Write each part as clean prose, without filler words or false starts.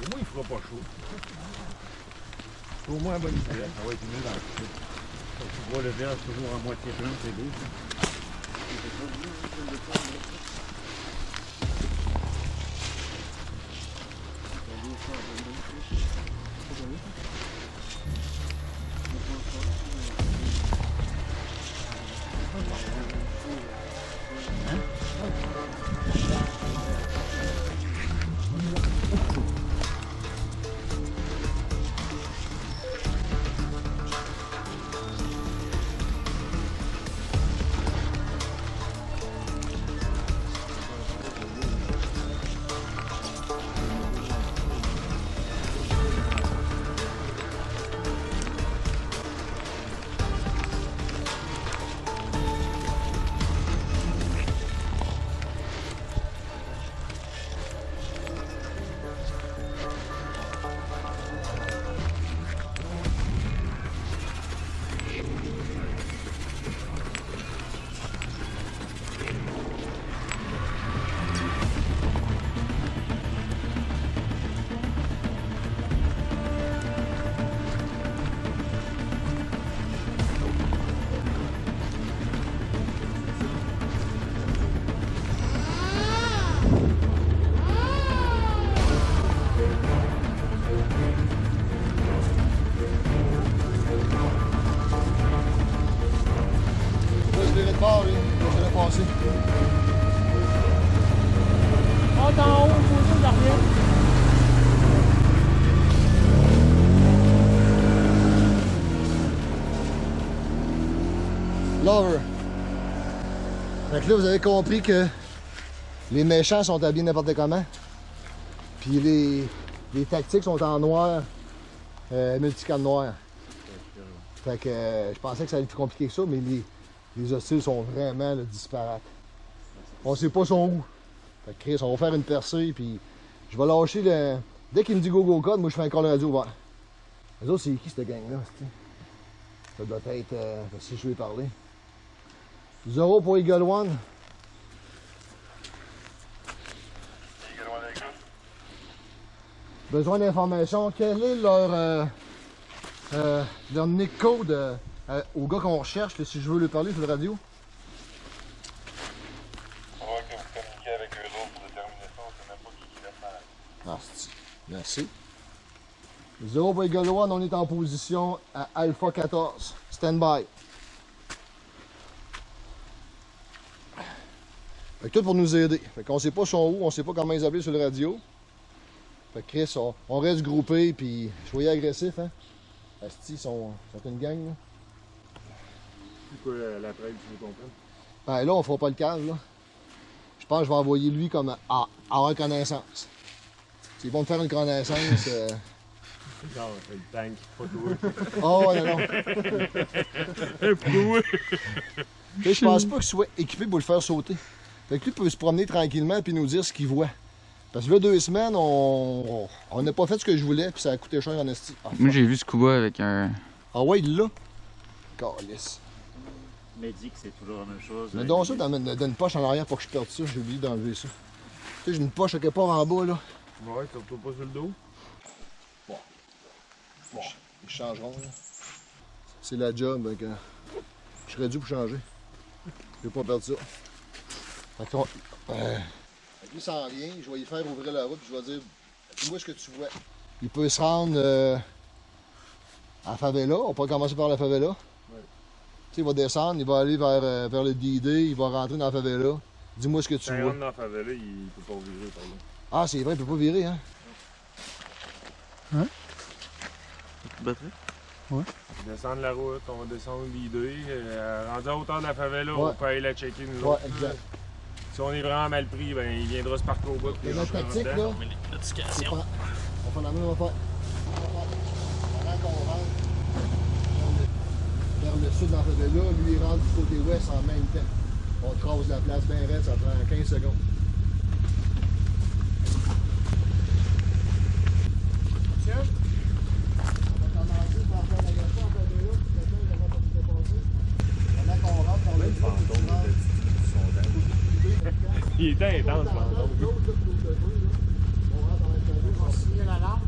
Moi, il fera pas chaud. C'est au moins une bonne idée. Ça va être mieux dans le sud. Tu vois le verre toujours à moitié plein, c'est beau. passer. Monte en haut, photo derrière. Lover. Fait que là, vous avez compris que les méchants sont habillés n'importe comment. Puis les tactiques sont en noir, multicam noir. Fait que je pensais que ça allait être plus compliqué que ça, mais les hostiles sont vraiment là, disparates. On sait pas son où. Fait que Chris, on va faire une percée, puis je vais lâcher le... Dès qu'il me dit go go code, moi je fais un call radio ouvert. Les autres, c'est qui cette gang-là? Ça doit être... si je vais parler. 0 pour Eagle One. Besoin d'informations. Quel est leur nick code au gars qu'on recherche, là, si je veux lui parler sur la radio? On va que vous communiquez avec eux autres pour déterminer ça, on sait même pas qui laisse malade. Ah, c'est... Merci. 0 pour Eagle One, on est en position à Alpha 14. Stand by. Fait que tout pour nous aider. Fait qu'on sait pas son où, on sait pas comment ils appellent sur le radio. Fait que Chris, on reste groupés, puis soyez agressifs, hein. Asti, ils sont une gang, là. C'est quoi la traite, tu veux comprendre? Ben là, on fera pas le calme, là. Je pense que je vais envoyer lui comme à reconnaissance. S'ils vont me faire une reconnaissance... Genre, c'est le tank, pas toi. Oh, non, non. Pourquoi? Tu sais, je pense pas qu'il soit équipé pour le faire sauter. Fait que lui peut se promener tranquillement puis nous dire ce qu'il voit. Parce que là, 2 semaines, on n'a pas fait ce que je voulais, puis ça a coûté cher en esti. Ah, moi, j'ai vu Scuba avec un... Ah ouais, il l'a. Calisse. Mais dit que c'est toujours la même chose. Mais donc ça dans une poche en arrière pour que je perde ça, j'ai oublié d'enlever ça. Tu sais, j'ai une poche à quelque part en bas, là. Ouais, tu retournes pas sur le dos. Bon, ils changeront, là. C'est la job, donc je serais dû pour changer. Je vais pas perdre ça. Fait que lui s'en vient, je vais lui faire ouvrir la route, puis je vais dire, dis-moi ce que tu vois. Il peut se rendre à Favela, on peut commencer par la Favela. Ouais. Tu sais, il va descendre, il va aller vers le D-Day, il va rentrer dans la Favela. Dis-moi ce que tu vois. Quand il rentre dans la favela, il peut pas virer par là. Ah, c'est vrai, il peut pas virer, hein? Hein? Batterie? Ouais. Descendre la route, on va descendre l'idée. Rendu à hauteur de la favela, Ouais. on peut aller la checker nous Ouais, autres. exact. Si on est vraiment mal pris, ben il viendra se parquer au bout. Et notre tactique, là, c'est pas... on fait la même affaire. Pendant qu'on rentre vers le sud dans la favela, lui il rentre du côté ouest en même temps. On trace la place bien raide, ça prend 15 secondes. Tiens, on va commencer par faire l'agression en favela, puis quelqu'un il va pas tout dépasser. Pendant qu'on rentre dans le fantôme, Il était intense, le fantôme. On va signer l'alarme.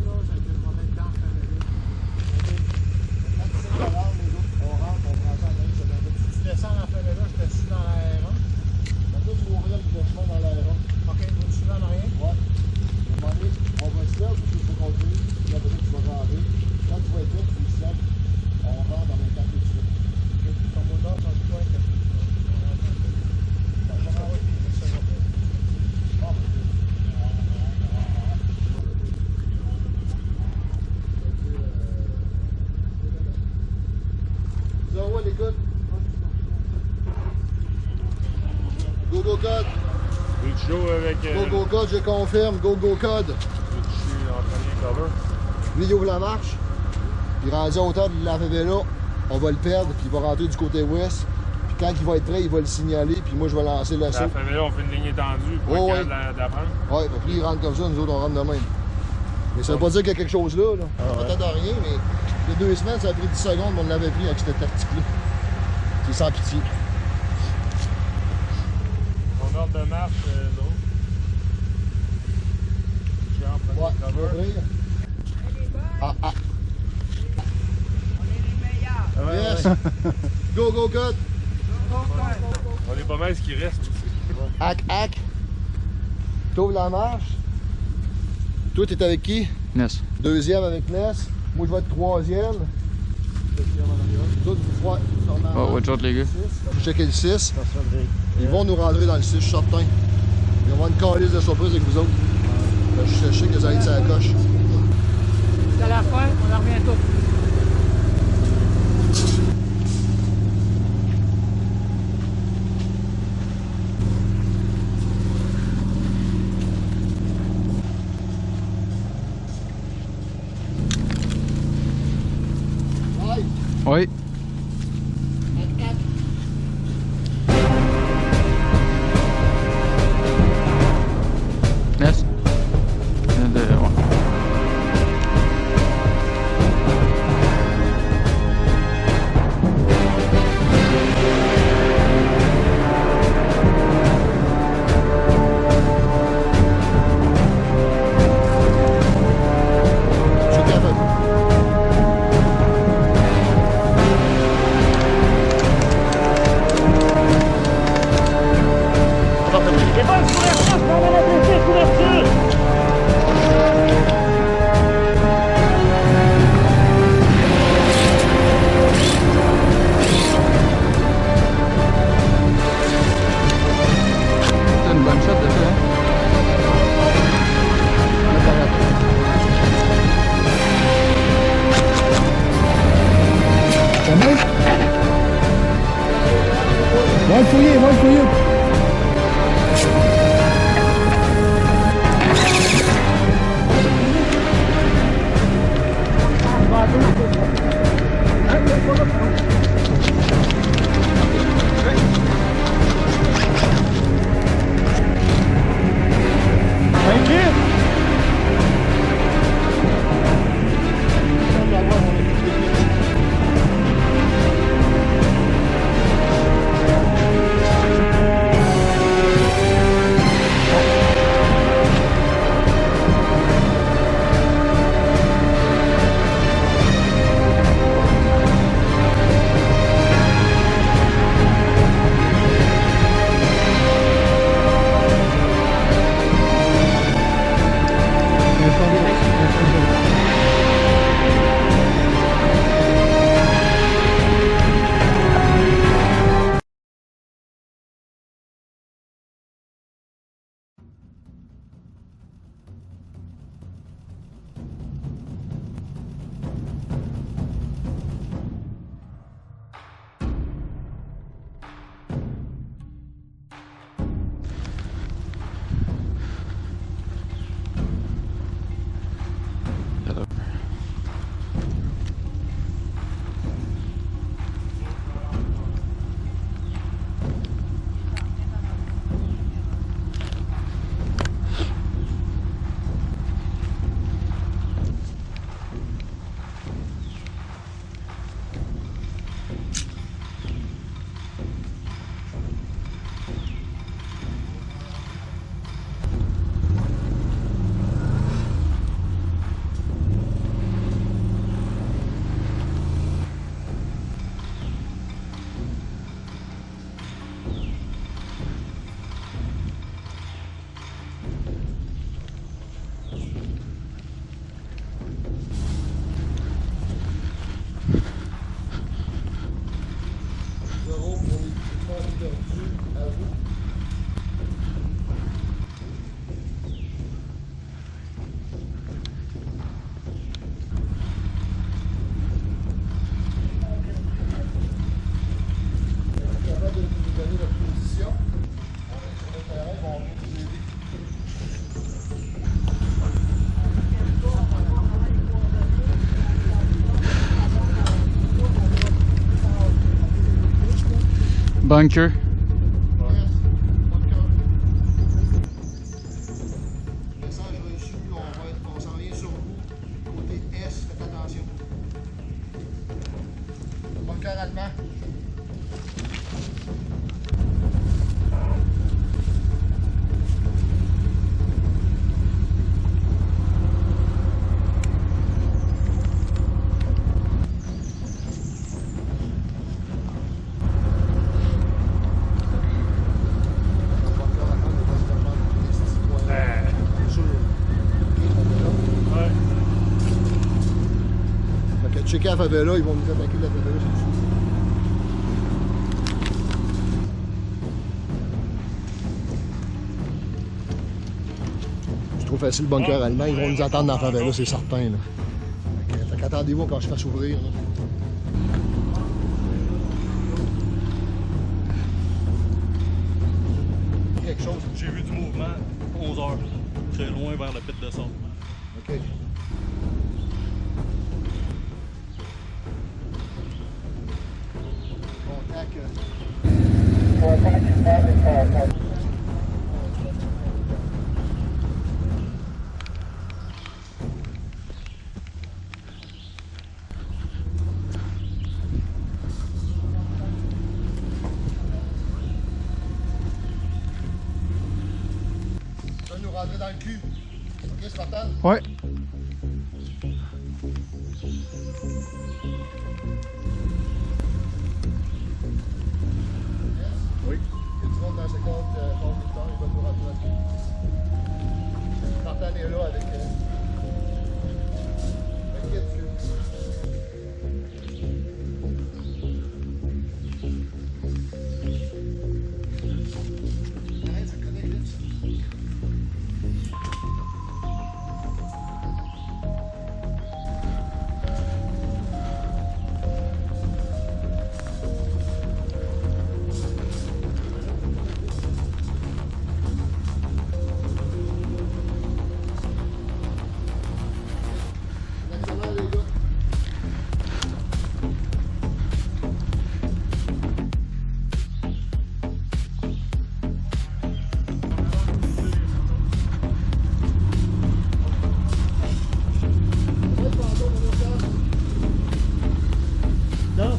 Go avec. Go code, je confirme. Go code. Je suis en premier cover. Lui, il ouvre la marche. Il rendu à hauteur de la favela. On va le perdre, puis il va rentrer du côté ouest. Puis quand il va être prêt, il va le signaler, puis moi, je vais lancer l'assaut. La favela, on fait une ligne étendue pour Oh, être capable d'apprendre. Ouais, puis il rentre comme ça, nous autres, on rentre de même. Mais ça veut pas dire qu'il y a quelque chose là. On n'entend rien, mais il y a 2 semaines, ça a pris 10 secondes, mais on l'avait pris avec cette tactique-là. C'est sans pitié. Mon ordre de marche, l'autre. Je suis en premier Ouais, tu vas cover. ouvrir. Ah. Ouais, Yes! ouais. Go code! On est pas mal ce qui reste aussi. Hack. T'ouvres la marche. Toi, t'es avec qui? Ness. Deuxième avec Ness. Moi, je vais être troisième. Toi, tu vas Oh, watch out, les gars. Faut checker le 6. Ils vont nous rentrer dans le 6, je suis certain. Ils vont avoir une calice de surprise avec vous autres. Je sais que ça va être sa coche. À la fin, on en revient tous. Ouais. Oui. Ness. Ouais. Je suis capable. Bunker. Message reçu, on s'en vient sur vous. Côté S, faites attention. Bunker allemand. Checker la favela, ils vont nous attaquer de la favela, c'est sûr. C'est trop facile, le bunker allemand, ils vont nous attendre dans la favela, c'est certain. Là. Fait qu'attendez-vous quand je fasse ouvrir. Là. Quelque chose. J'ai vu du mouvement, 11h, très loin vers le pit de son. OK. Ça nous rentrer dans le cul. OK, Spartan? Ouais. Oui. Il y a du monde dans ce compte conducteur, il va nous rentrer dans le cul. Spartan est là avec Kid Fuel. Arrête, ça connecte vite, ça. Excellent, les gars. Non?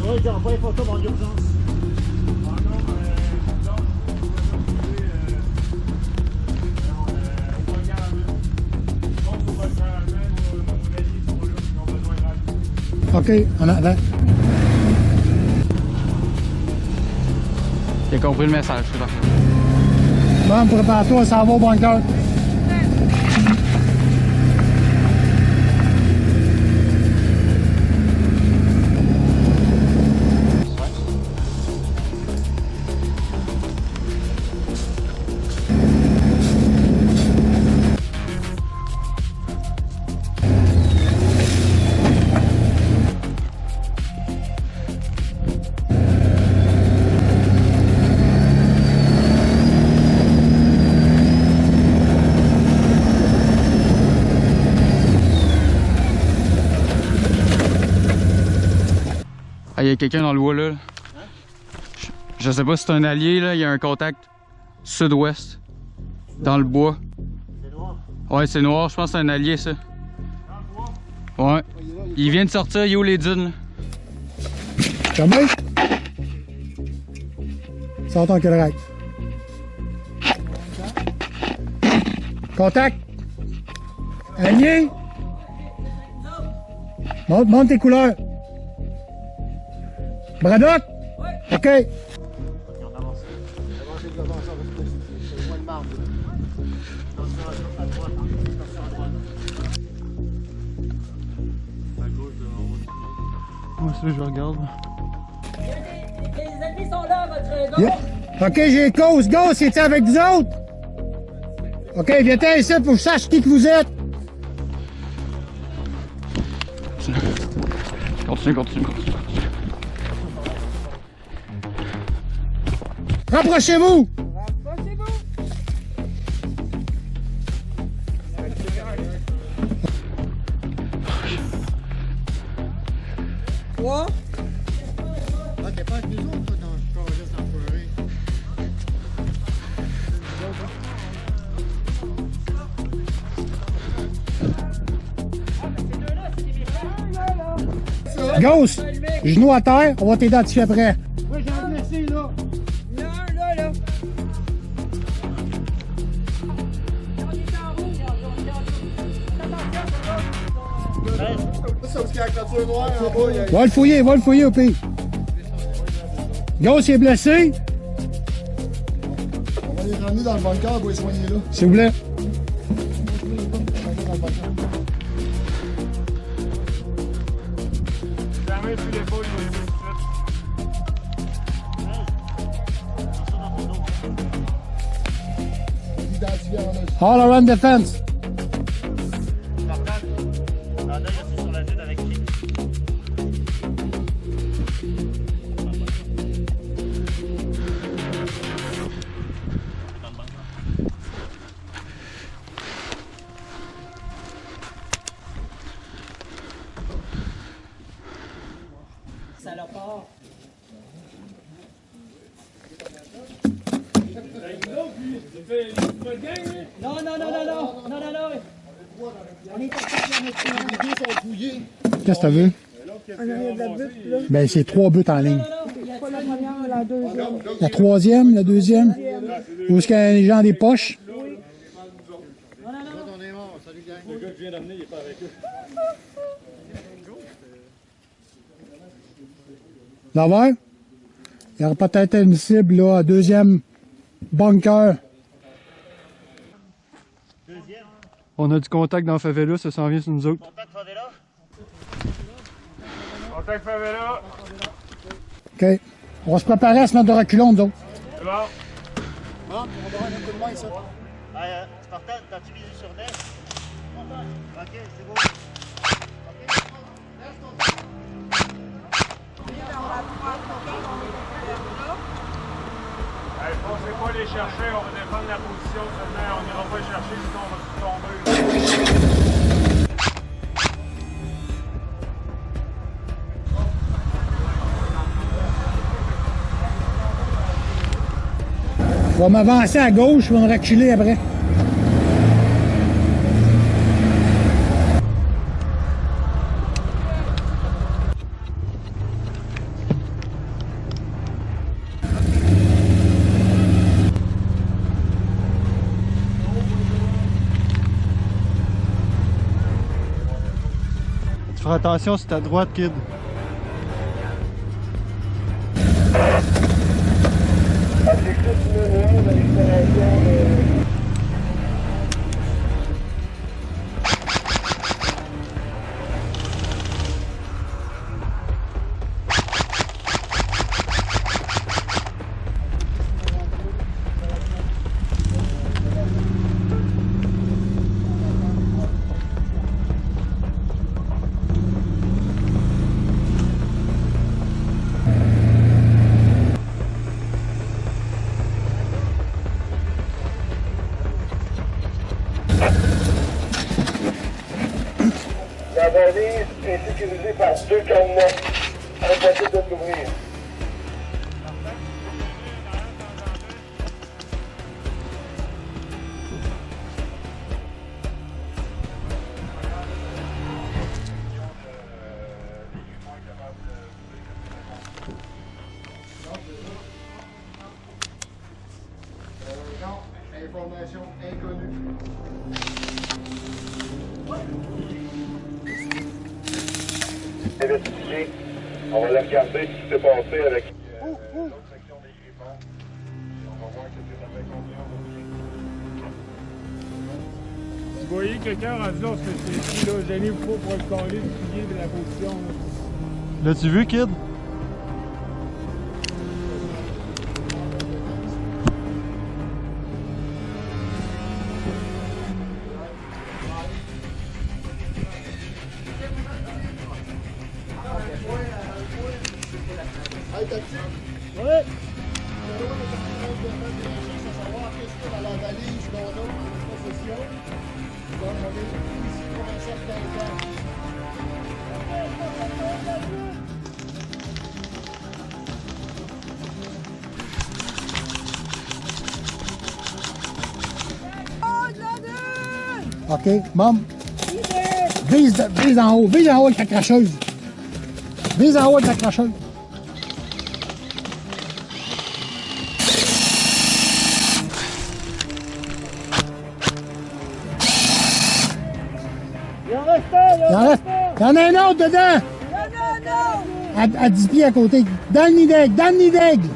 Ouais, j'ai envoyé photo en urgence. OK, en avant. J'ai compris le message, c'est parfait. Bon, prépare-toi, ça va au bunker. Ah, il y a quelqu'un dans le bois là. Je sais pas si c'est un allié là, il y a un contact sud-ouest. Dans le bois. C'est noir. Ouais, c'est noir, je pense que c'est un allié ça. Ouais. Il vient de sortir, il est où les dunes là? Fermé. Sors ton carac. Contact. Allié. Monte tes couleurs. Braddock. OK. On avance. Avancez de l'avant, ça va c'est le point de marbre. Attention à droite, attention à droite. À gauche devant vous. Moi ça je regarde. Les ennemis sont là, votre gauche. Yeah. OK, j'ai cause. Ghost, c'est avec vous autres? OK, viens-t'en ici pour que je sache qui que vous êtes. Continue. Rapprochez-vous. Ah, t'es pas avec nous autres, toi, dans Ghost, genou à terre, on va t'identifier après. Moi, j'ai un blessé, là. Il y en a un là, là. On est en haut, Va le fouiller au pire. Ghost, il est blessé, On va les ramener dans le bunker pour les soigner là. s'il vous plaît. Jamais plus l'épaule, il va y tout de suite. Identifié en os. All around defense. Ah, là, il est sur la tête avec qui? Salopard. Non, non, non, non, non, non, non, non. On est Les deux sont fouillés. Qu'est-ce que t'as vu? Ben, c'est 3 buts en ligne. Pas la première, la deuxième. La troisième, la deuxième. Où est-ce qu'il y a les gens des poches? Le gars que je viens d'amener, il est pas avec eux. L'envers? Il y aura peut-être une cible, là, à deuxième bunker. On a du contact dans la favela, ça s'en vient sur nous autres. Contact favela? Contact favela. OK. On va se préparer à se mettre de reculons, nous autres. C'est bon. On va avoir un coup de main, ça. Spartan, t'as-tu misé sur Ness? Ok, c'est bon. Hey, pensez pas les chercher, on va défendre la position seulement. On n'ira pas les chercher, sinon on va tout tomber. Je vais m'avancer à gauche, je vais me reculer après. Tu feras attention sur ta droite, kid. La valise est sécurisée par 2 cadenas. Impossible de l'ouvrir. Non, information inconnue. Investiguer. On va la regarder ce qui s'est passé avec l'autre section des griffons. On va voir ce que ça fait combien aujourd'hui. Si vous voyez quelqu'un rendu là, c'est ici, là, gênez-vous pas pour le coller, le fouiller de la position. Là. L'as-tu vu, kid? Hey, tactique. Ouais. Savoir qu'est-ce qu'il y a dans la valise qu'on a en possession. Donc, on est ici pour un certain temps. OK, Mom. Vise en haut avec ta cracheuse. Vise en haut de la cracheuse. Il en reste un, là! Il en reste. Il y en a un autre dedans. À 10 pieds à côté. Dans le nid d'aigle. Dans le nid d'aigle.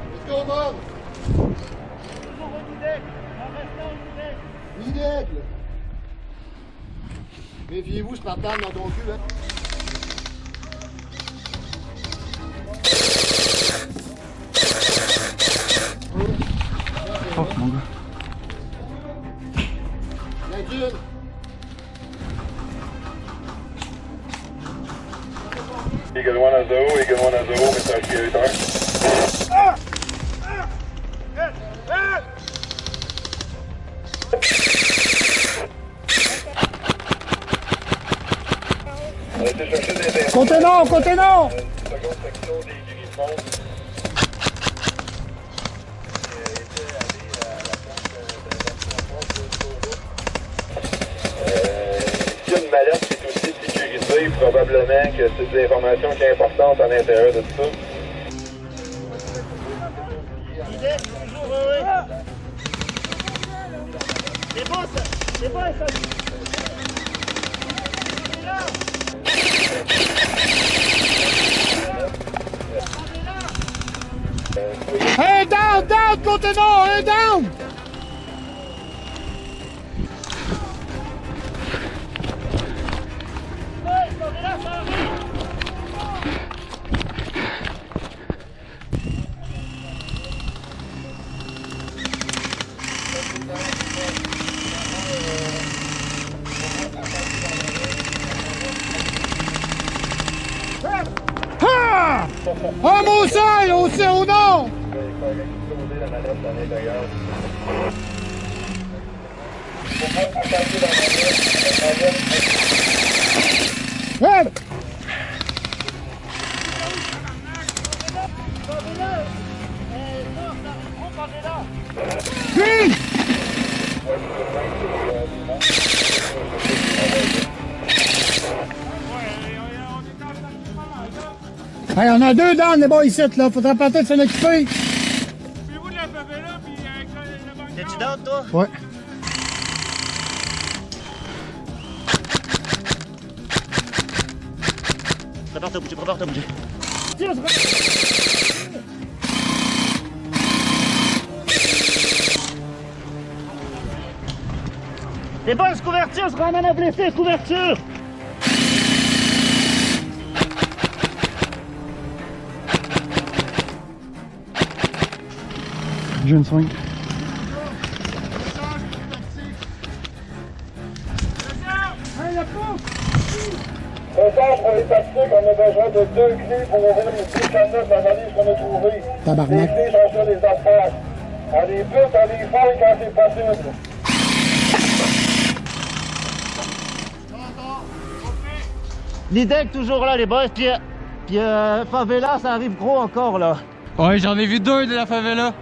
Let's go, Bob! Toujours au nid d'aigle. En restant au nid d'aigle. Nid d'aigle! Méfiez-vous, Spartan, dans ton cul, hein? Oh mon gars. L'incline! Eagle 1 à 0, Eagle 1 à 0, message prioritaire. On a été chercher des infos. Côté nord, côté nord. Seconde section des Griffons. Ici, une mallette qui est aussi sécurisée, probablement que c'est des informations qui sont importantes à l'intérieur de tout ça. Nid d'aigle, toujours heureux. C'est bon, ça. C'est bon, ça. Un down, down, côté nord, un down. Ah! Homme au sol, au nord! La mallette à l'intérieur. Hey! Green! Hey, on a deux dents, les boys ici, là. Faudrait peut-être s'en occuper. T'es-tu down, toi? Ouais. Prépare-toi à bouger, prépare-toi à bouger. C'est bon, couverture, je ramène à blessé, couverture! J'ai une swing. Concentre pour les tactiques, on a besoin de 2 clés pour ouvrir les 2 canettes d'analyse qu'on a trouvées. Les Tabarnak. clés sont sur les affaires. On les bute, on les fouille quand c'est possible. Nid d'aigle toujours là, les boys, puis favela, ça arrive gros encore, là. Ouais, j'en ai vu deux de la favela.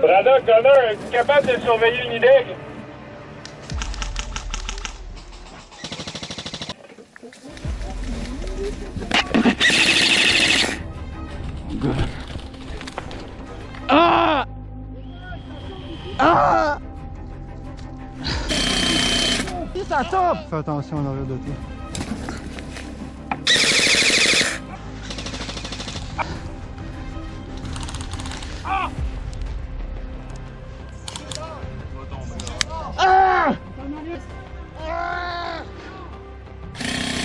Braddock, Connor, es-tu capable de surveiller le nid d'aigle? Ah! Ah! Si ça tombe! Fais attention en arrière de toi.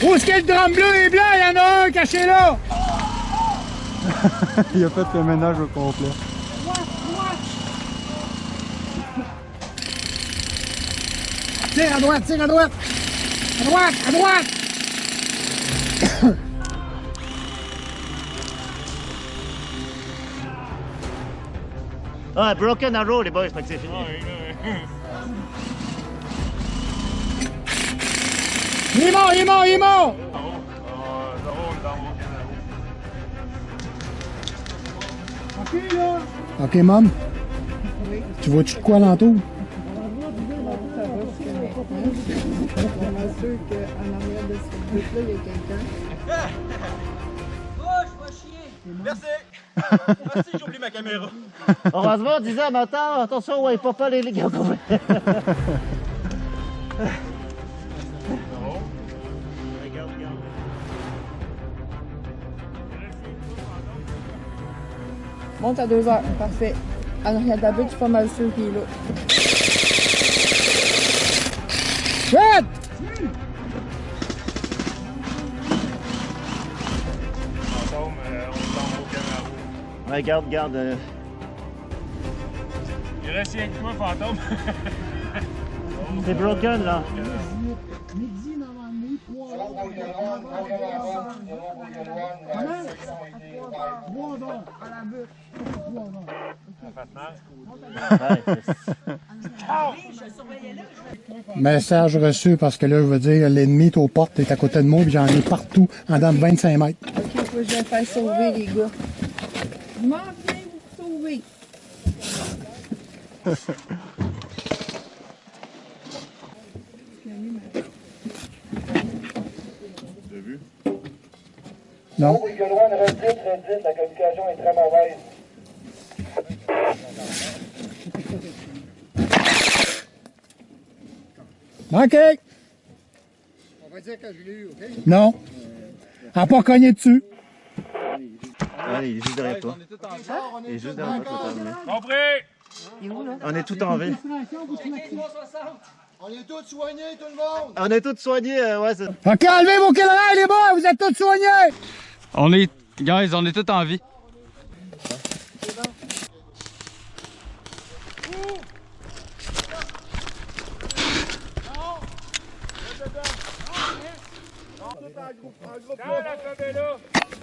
Où est-ce qu'il y a le drum bleu et blanc? Il y en a un caché là! Il a fait le ménage au complet. Tire à droite, tire à droite! À droite, à droite! Ouais, Broken Arrow, les boys, fait que c'est fini. Il est mort, il est mort, il est mort! OK, là. OK, Mom. Oui. Tu vois-tu de quoi alentour? sûr qu'en arrière de ce but-là, il y a quelqu'un. Bouge, va chier! Merci! Merci, j'ai oublié ma caméra. Heureusement, on disait à matin, attention, ouais, pas les gars. Monte à 2 heures, parfait. En arrière de la butte, je suis pas mal sûr qu'il est là. Fred! Fantôme, on tombe au Camaro. Ouais, garde. Il reste rien que toi, fantôme. C'est broken, là. Midi, normalement, 3 heures. Comment? 3 heures à la butte. 3 heures. Ça fait mal. Message reçu parce que là, je veux dire, l'ennemi est aux portes, est à côté de moi, puis j'en ai partout, en dedans de 25 mètres. Ok, faut que je vais faire sauver, les gars. Je m'en viens vous sauver. T'as vu? Non. Oui, Gaulois, redite, la communication est très mauvaise. OK. On va dire que je l'ai eu, OK? Non. Elle n'a pas cogné dessus. Allez, il est juste derrière toi. Il est juste derrière toi, Compris! On est tout en vie. On est tous soignés, tout le monde! On est tous soignés, ouais, c'est... OK, enlevez vos killers, les boys, vous êtes tous soignés! Guys, on est tous en vie.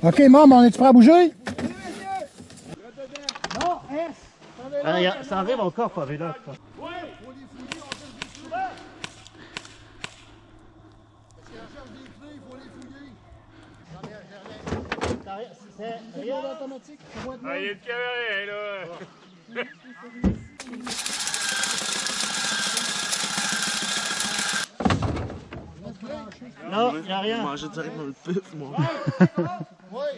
OK, Mom, on est-tu prêt à bouger? Non, S! Ça arrive encore, Favela. C'est rien automatique. Ah, il est de caméra, là. Non, y'a rien. Je mangeais direct dans le pif, moi. Oui!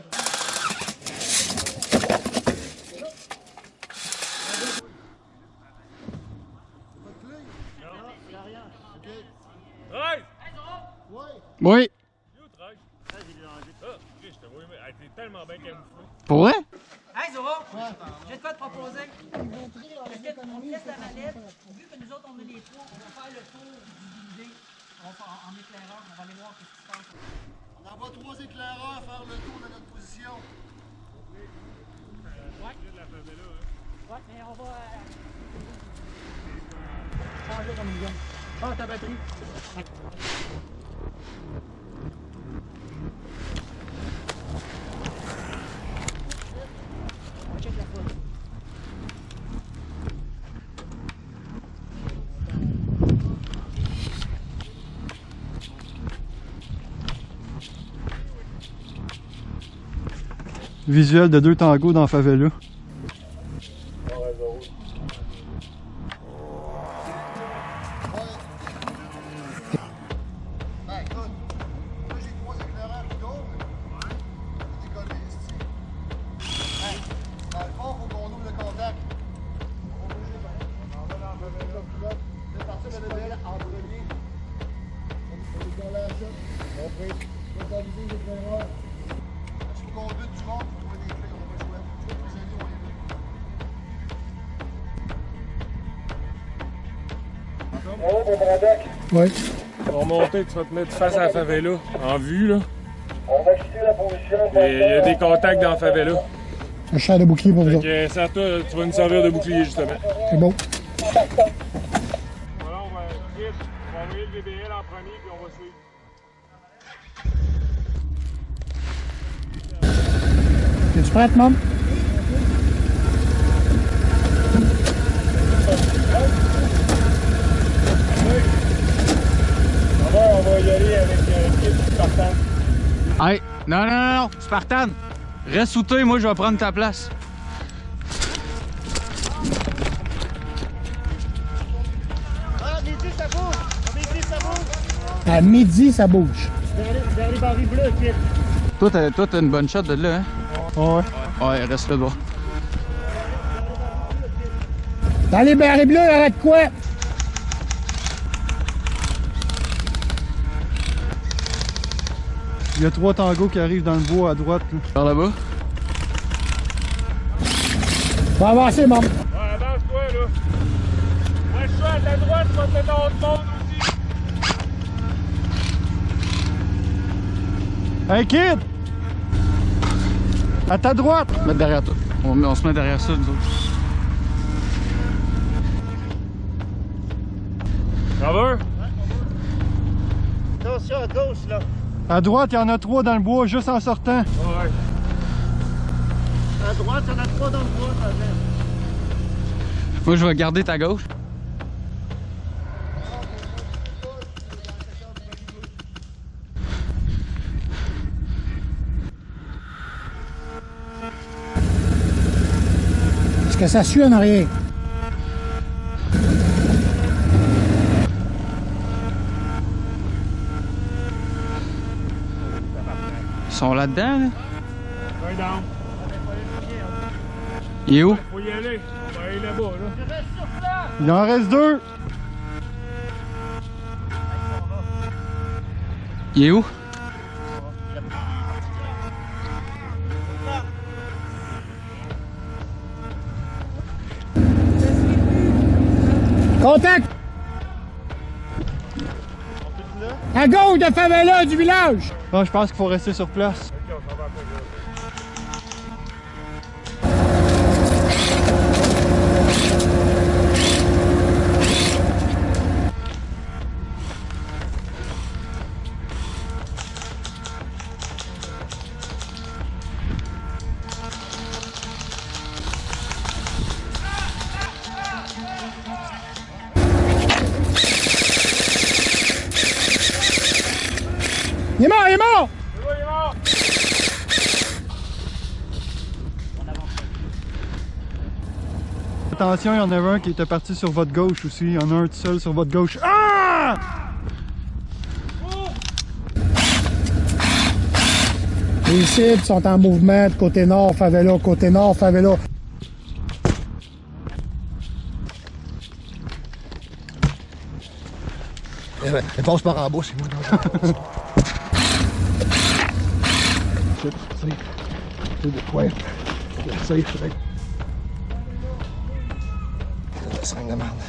Oui. T'es tellement bien camouflé. Pour vrai? Hey Zoro! J'ai de quoi te proposer. Est-ce que on laisse la mallette? Vu que nous autres on est les trois, on va faire le tour du idée. On va faire en éclaireur, on va aller voir ce qui se passe. On envoie 3 éclaireurs faire le tour de notre position. Ouais, mais on va changer comme une gomme. Ah, ta batterie. On check la photo. Visuel de 2 tangos dans Favela. Ben écoute, moi j'ai 3 éclaireurs qui go, mais c'est décollé ici. Hey, dans le fond, faut qu'on ouvre le contact. On va bouger, on va dans le level comme pilote. Je vais partir de level en premier. On est dans la shot. Compris. On va aviser les éclaireurs. Je suis qu'on bute du monde pour trouver des clés, on va jouer. Je vais les aider, on les veut. Oh, bon Brandac. Oui. Tu vas remonter, tu vas te mettre face à la favela, en vue, là. On va quitter la position. Il y a des contacts dans la favela. Un char de bouclier pour vous Fait autres. que, sers-toi, tu vas nous servir de bouclier, justement. C'est bon. Voilà, on va envoyer le VBL en premier, puis on va suivre. Es-tu prête, Mom? On va y aller avec kit Spartan. Hey, non, Spartan! Reste sous toi, moi je vais prendre ta place. Ah, midi, ça bouge! Midi, ça bouge! À midi, ça bouge. Vers les barils bleus, kit. Toi, t'as une bonne shot de là, hein? Ouais. Ouais, reste là, bas. Dans les barils bleus, arrête quoi? Il y a 3 tangos qui arrivent dans le bois à droite. Là. Par là-bas? Va avancer, Mom. Ouais, avance-toi, là. Ouais, je suis à ta droite, tu vas te mettre dans l'autre monde aussi. Hey kid! À ta droite! Mettre derrière toi. On se met derrière ça, nous autres. Cover? Attention à gauche, là. À droite, il y en a 3 dans le bois juste en sortant. Ouais. À droite, il y en a 3 dans le bois, ça vient. Moi, je vais garder ta gauche. Est-ce que ça suit en arrière? Ils sont là-dedans, là? Ouais, down. Il est où? Faut y aller. On va aller là-bas, là. Il en reste 2. Il est où? Contact! À gauche de favela du village! Ah, je pense qu'il faut rester sur place. Il est mort, il est mort! Attention, il y en avait un qui était parti sur votre gauche aussi. Il y en a un tout seul sur votre gauche. Ah! Les cibles sont en mouvement de côté nord, favela, côté nord, favela. Elle passe par en bas, c'est moi. Ouais. Safe, right? La seringue de merde.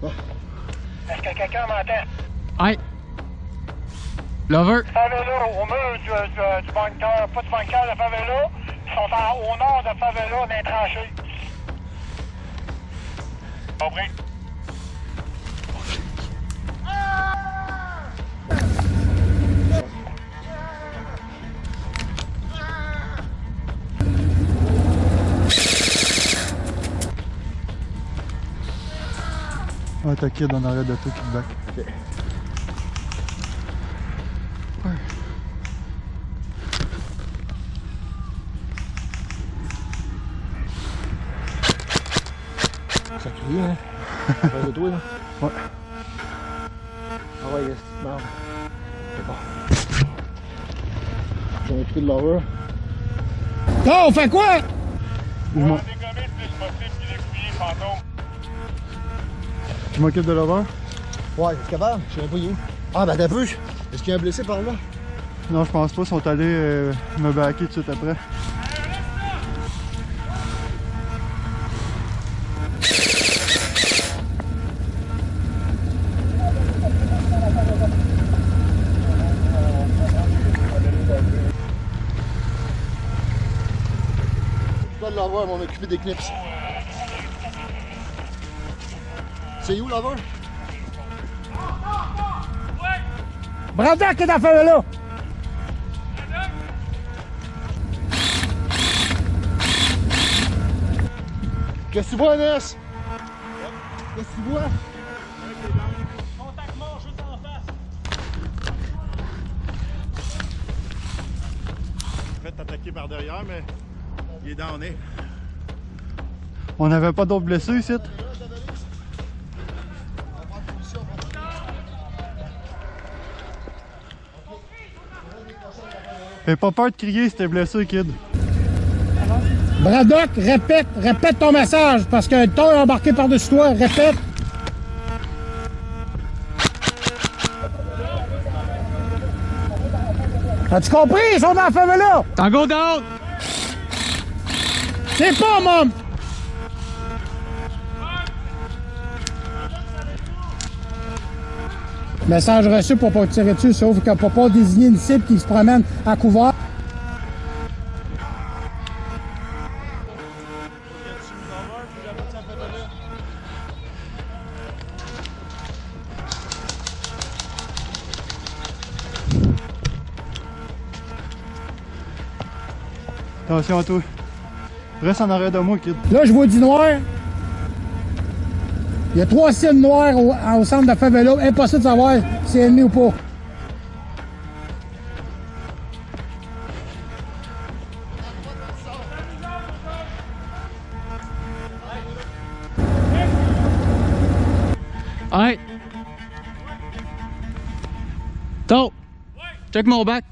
Est-ce que quelqu'un m'entend? Hey! Lover! Favela, au mur du bunker, pas du bunker, de favela. Ils sont au nord de favela, dans les tranchées. Compris? Ah, t'as kid en arrière de toi qui te back. Ok. Ça crie, hein? Face de toi, là? Ouais. Ah ouais, c'est merde. C'est bon. J'en ai pris de l'horreur. Là, on fait quoi? Je m'en- Dégommer le plus possible qu'il est fouillé, fantôme. je m'occupe de l'over. Ouais, c'est capable? Je sais pas où. Ah, ben t'as peu. Est-ce qu'il y a un blessé par là? Non, je pense pas. Ils sont allés me backer tout de suite après. Je dois l'avoir, on va m'occuper des clips. C'est où l'over? Brandon qui est dans favela! Qu'est-ce que tu vois, Ness? Qu'est-ce que tu vois? Contact mort juste en face. Fait attaquer par derrière, mais il est downé. On n'avait pas d'autres blessés ici? Fais pas peur de crier si t'es blessé, kid. Braddock, répète ton message, parce que le ton est embarqué par-dessus toi, répète. As-tu compris? Ils sont dans la favela! Tango down! C'est pas, mom! Message reçu pour pas tirer dessus, sauf qu'on peut pas désigner une cible qui se promène à couvert. Attention à toi. Reste en arrière de moi, kid. Là, je vois du noir. Il y a 3 signes noirs au centre de la favela. Impossible de savoir si c'est ennemi ou pas. Hey! Top! Check mon back!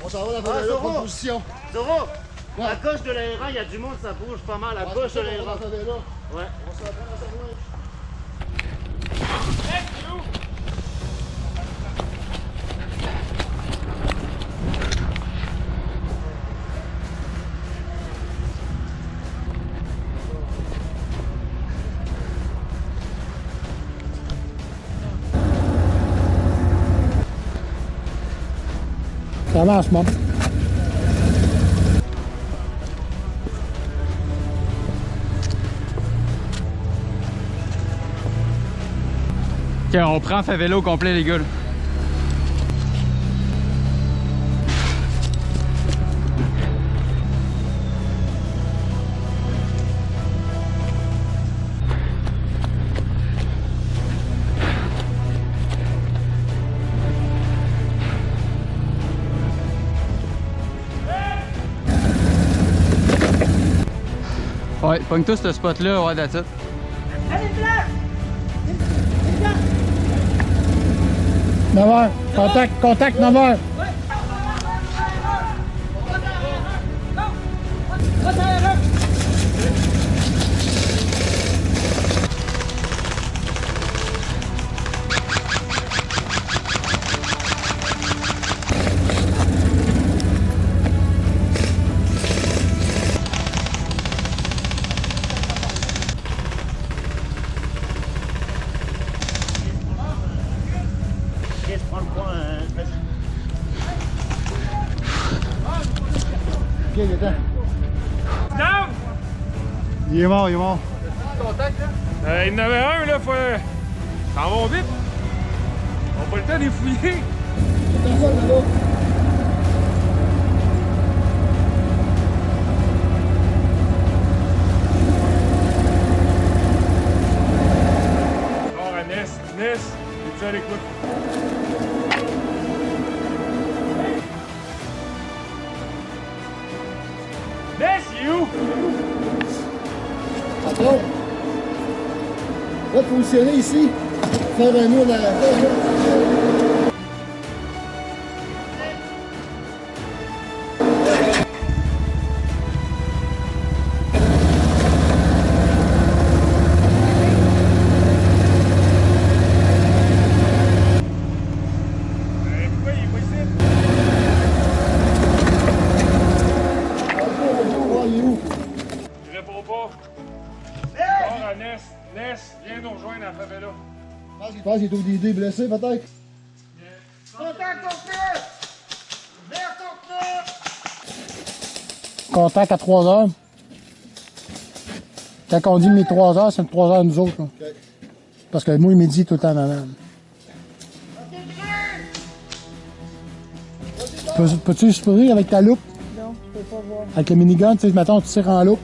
On s'en va dans la favela, prendre position. Zoro, à gauche de l'aéran, il y a du monde, ça bouge pas mal. À gauche de l'aéran. Ouais. On se rapproche à sa loin. Ça marche, mom. Ok, on prend favela au complet, les gars. Là. Ouais, pogne-toi ce spot-là, ouais, that's it. Allez, place! 9h. Contact 9h. Ok, il est temps. Il est mort, il est mort. Il y en avait un, là, faut. Ça va vite. On n'a pas le temps de les fouiller. Personne là-bas. Bon, à Ness, es-tu à l'écoute? Ness, you! Patron. Va te positionner ici. Faire un mur dans la Pourquoi il est pas ici? il est où? Il répond pas. Bon, à Ness, viens nous rejoindre à la favela. Je pense qu'il est au DD blessé, peut-être. Contact à 3h. Quand on dit mes 3h, c'est 3h nous autres. Là. Okay. Parce que moi, il midi tout le temps maman. Peux-tu explorer avec ta loupe? Non, je peux pas voir. Avec le minigun, tu sais, mettons, tu tires en l'eau.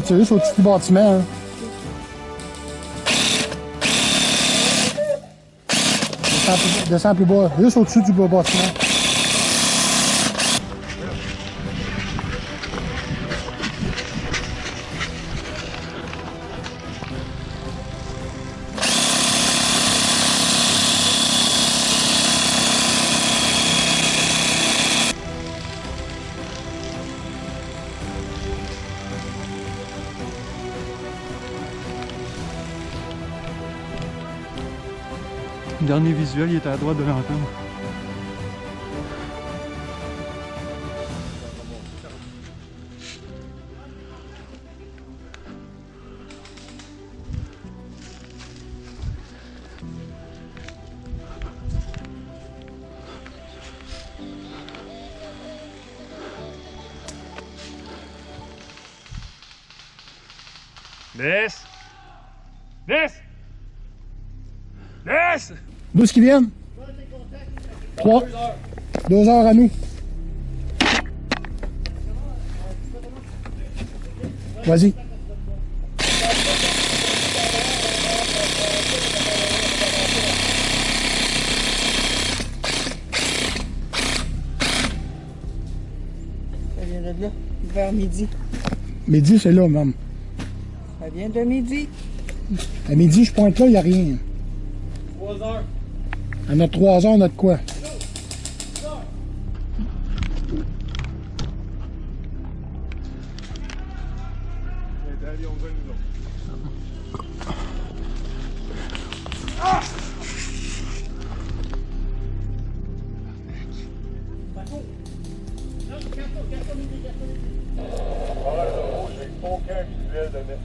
Tu es juste au-dessus du bâtiment. Hein. Descends plus bas, juste au-dessus du bâtiment. Le dernier visuel, il était à droite de l'antenne. Laisse! Laisse! Laisse! D'où est-ce qu'ils viennent? 3. 2 heures à nous. Vas-y. Ça vient de là, vers midi. Midi, c'est là, même. Ça vient de midi. À midi, je pointe là, il n'y a rien. 3 heures. À notre 3 heures, notre quoi? J'ai aucun visuel de net.